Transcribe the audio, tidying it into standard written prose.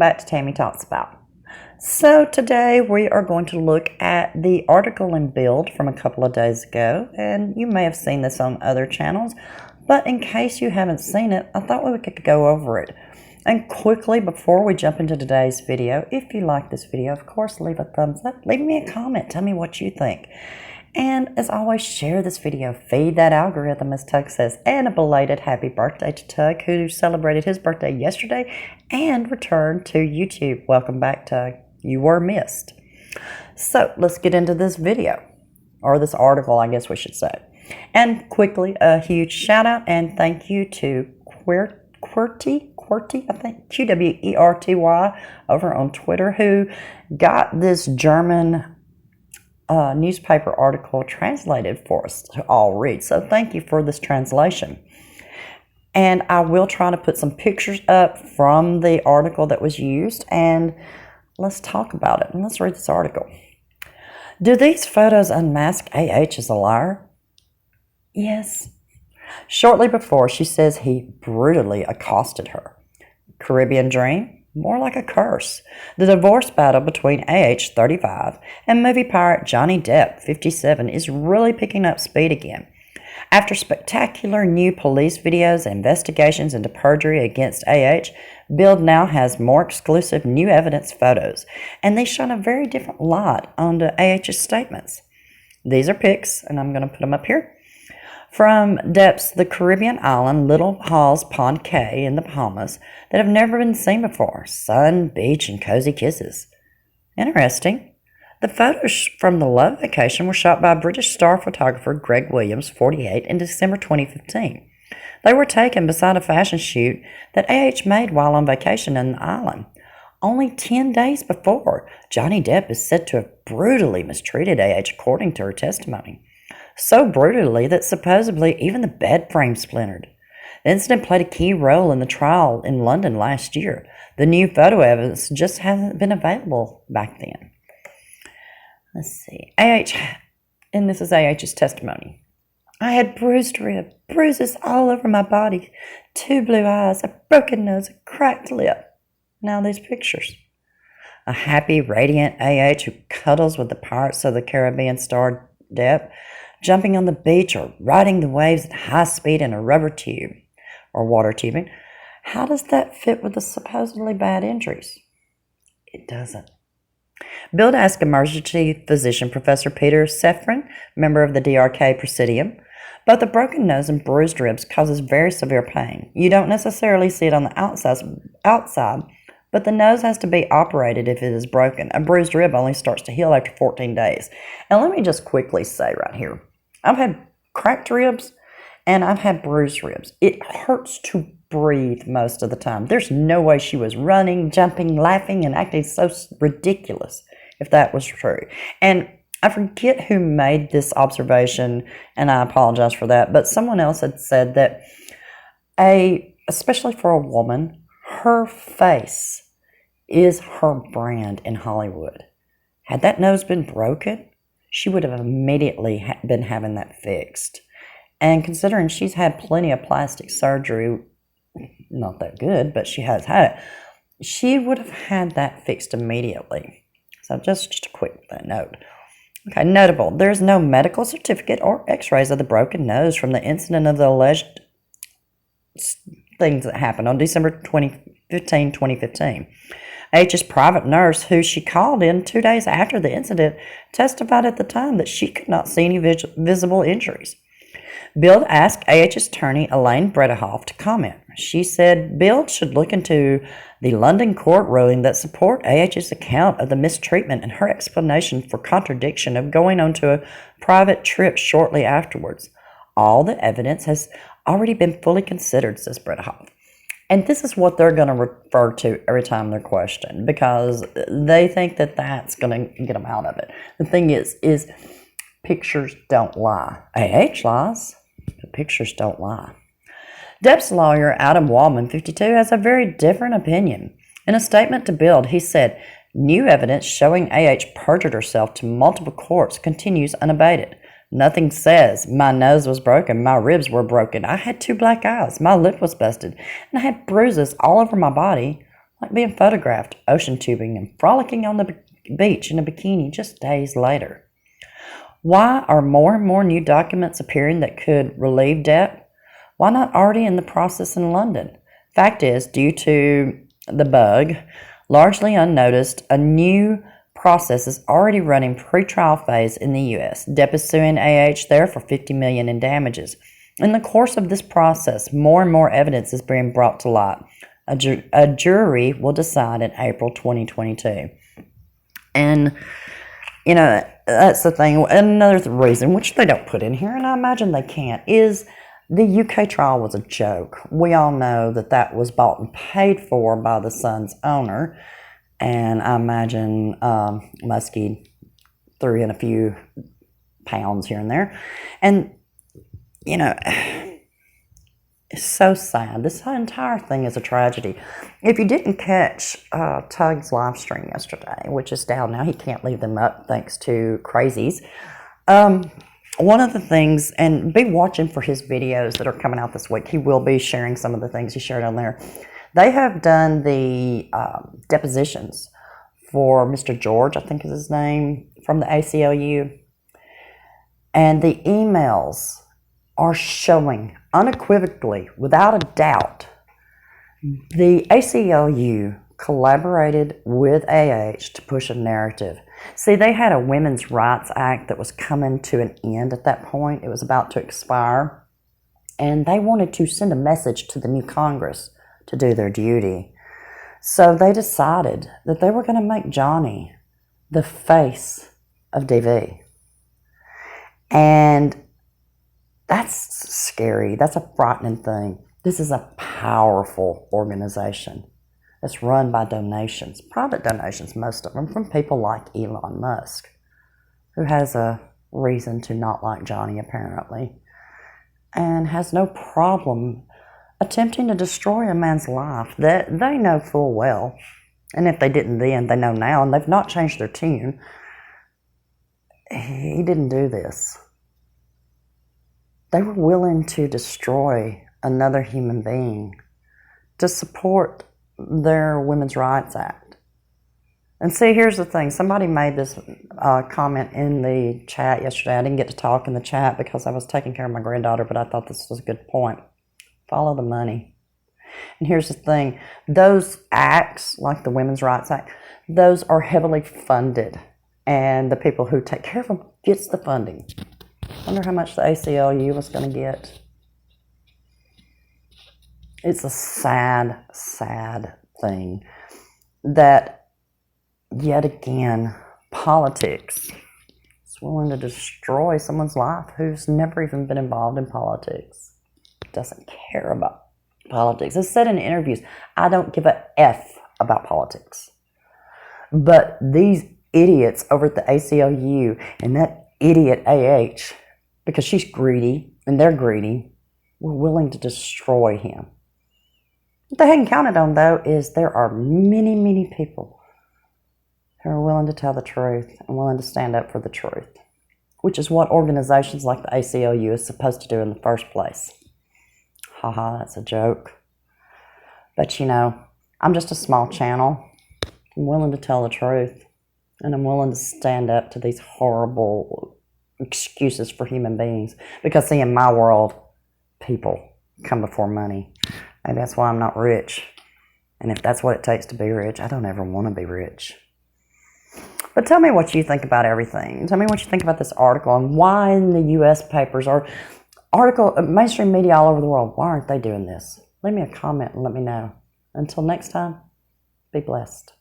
back to Tammy Talks About. So today we are going to look at the article in Build from a couple of days ago, and you may have seen this on other channels, but in case you haven't seen it, I thought we could go over it. And quickly, before we jump into today's video, if you like this video, of course, leave a thumbs up, leave me a comment, tell me what you think. And as always, share this video, feed that algorithm, as Tug says, and a belated happy birthday to Tug, who celebrated his birthday yesterday and returned to YouTube. Welcome back, Tug. You were missed. So let's get into this video, or this article, I guess we should say. And quickly, a huge shout out and thank you to Qwerty, I think, Qwerty, over on Twitter, who got this German newspaper article translated for us to all read. So thank you for this translation. And I will try to put some pictures up from the article that was used, and let's talk about it. And let's read this article. Do these photos unmask AH as a liar? Yes. Shortly before, she says he brutally accosted her. Caribbean dream? More like a curse. The divorce battle between AH, 35, and movie pirate Johnny Depp, 57, is really picking up speed again. After spectacular new police videos and investigations into perjury against AH, Build now has more exclusive new evidence photos, and they shine a very different light onto AH's statements. These are pics, and I'm going to put them up here, from Depp's the Caribbean island Little Halls Pond Cay in the Bahamas that have never been seen before. Sun, beach, and cozy kisses. Interesting. The photos from the love vacation were shot by British star photographer Greg Williams, 48, in December 2015. They were taken beside a fashion shoot that AH made while on vacation in the island. Only 10 days before, Johnny Depp is said to have brutally mistreated AH according to her testimony. So brutally that supposedly even the bed frame splintered. The incident played a key role in the trial in London last year. The new photo evidence just hasn't been available back then. Let's see. AH, and this is AH's testimony. I had bruised rib, bruises all over my body, 2 blue eyes, a broken nose, a cracked lip. Now these pictures. A happy, radiant AH who cuddles with the Pirates of the Caribbean star Depp, jumping on the beach or riding the waves at high speed in a rubber tube or water tubing. How does that fit with the supposedly bad injuries? It doesn't. Build asked emergency physician Professor Peter Sefrin, member of the DRK Presidium. Both the broken nose and bruised ribs causes very severe pain. You don't necessarily see it on the outside, but the nose has to be operated if it is broken. A bruised rib only starts to heal after 14 days. And let me just quickly say right here, I've had cracked ribs and I've had bruised ribs. It hurts to breathe most of the time. There's no way she was running, jumping, laughing, and acting so ridiculous if that was true. And I forget who made this observation, and I apologize for that, but someone else had said that especially for a woman, her face is her brand in Hollywood. Had that nose been broken, she would have immediately been having that fixed. And considering she's had plenty of plastic surgery, not that good, but she has had it, she would have had that fixed immediately. So just a quick note. Okay, notable, there is no medical certificate or x-rays of the broken nose from the incident of the alleged things that happened on December 2015. H's private nurse, who she called in 2 days after the incident, testified at the time that she could not see any visible injuries. Build asked AH's attorney Elaine Bredehoff to comment. She said Build should look into the London court ruling that support AH's account of the mistreatment and her explanation for contradiction of going on to a private trip shortly afterwards. All the evidence has already been fully considered, says Bredehoff. And this is what they're going to refer to every time they're questioned, because they think that that's going to get them out of it. The thing is pictures don't lie. AH lies, but pictures don't lie. Depp's lawyer, Adam Waldman, 52, has a very different opinion. In a statement to Build, he said, new evidence showing AH perjured herself to multiple courts continues unabated. Nothing says my nose was broken, my ribs were broken, I had 2 black eyes, my lip was busted, and I had bruises all over my body like being photographed ocean tubing and frolicking on the beach in a bikini just days later. Why are more and more new documents appearing that could relieve Depp? Why not already in the process in London? Fact is, due to the bug, largely unnoticed, a new process is already running pre-trial phase in the U.S. Depp is suing AH there for $50 million in damages. In the course of this process, more and more evidence is being brought to light. A jury will decide in April 2022. And, you know, that's the thing. Another reason, which they don't put in here, and I imagine they can't, is the UK trial was a joke. We all know that that was bought and paid for by the Sun's owner. And I imagine Muskie threw in a few pounds here and there. And, you know, it's so sad. This entire thing is a tragedy. If you didn't catch Tug's live stream yesterday, which is down now, he can't leave them up thanks to crazies. One of the things, and be watching for his videos that are coming out this week. He will be sharing some of the things he shared on there. They have done the depositions for Mr. George, I think is his name, from the ACLU. And the emails are showing unequivocally, without a doubt, the ACLU collaborated with AH to push a narrative. See, they had a Women's Rights Act that was coming to an end at that point. It was about to expire. And they wanted to send a message to the new Congress to do their duty. So they decided that they were going to make Johnny the face of DV. And that's scary. That's a frightening thing. This is a powerful organization that's run by donations, private donations, most of them, from people like Elon Musk, who has a reason to not like Johnny, apparently, and has no problem attempting to destroy a man's life that they know full well. And if they didn't then, they know now, and they've not changed their tune. He didn't do this. They were willing to destroy another human being to support their Women's Rights Act. And see, here's the thing. Somebody made this comment in the chat yesterday. I didn't get to talk in the chat because I was taking care of my granddaughter, but I thought this was a good point. Follow the money. And here's the thing. Those acts, like the Women's Rights Act, those are heavily funded. And the people who take care of them gets the funding. I wonder how much the ACLU was going to get. It's a sad, sad thing that, yet again, politics is willing to destroy someone's life who's never even been involved in politics, doesn't care about politics. As said in interviews, I don't give a F about politics. But these idiots over at the ACLU and that idiot AH, because she's greedy and they're greedy, were willing to destroy him. What they hadn't counted on, though, is there are many, many people who are willing to tell the truth and willing to stand up for the truth, which is what organizations like the ACLU is supposed to do in the first place. Haha, that's a joke. But, you know, I'm just a small channel. I'm willing to tell the truth, and I'm willing to stand up to these horrible excuses for human beings. Because, see, in my world, people come before money. Maybe that's why I'm not rich. And if that's what it takes to be rich, I don't ever want to be rich. But tell me what you think about everything. Tell me what you think about this article and why in the U.S. papers or mainstream media all over the world, why aren't they doing this? Leave me a comment and let me know. Until next time, be blessed.